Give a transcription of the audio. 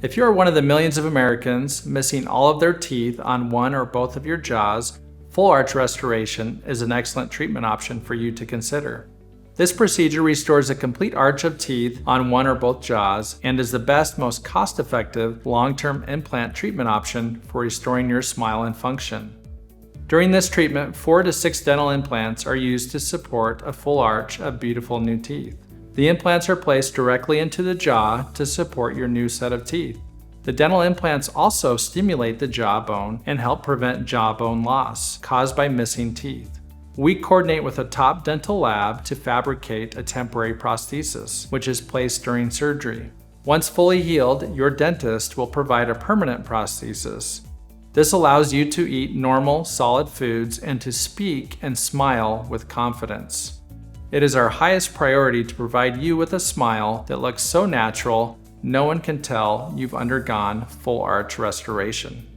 If you are one of the millions of Americans missing all of their teeth on one or both of your jaws, full arch restoration is an excellent treatment option for you to consider. This procedure restores a complete arch of teeth on one or both jaws and is the best, most cost-effective long-term implant treatment option for restoring your smile and function. During this treatment, 4 to 6 dental implants are used to support a full arch of beautiful new teeth. The implants are placed directly into the jaw to support your new set of teeth. The dental implants also stimulate the jawbone and help prevent jawbone loss caused by missing teeth. We coordinate with a top dental lab to fabricate a temporary prosthesis, which is placed during surgery. Once fully healed, your dentist will provide a permanent prosthesis. This allows you to eat normal, solid foods and to speak and smile with confidence. It is our highest priority to provide you with a smile that looks so natural, no one can tell you've undergone full arch restoration.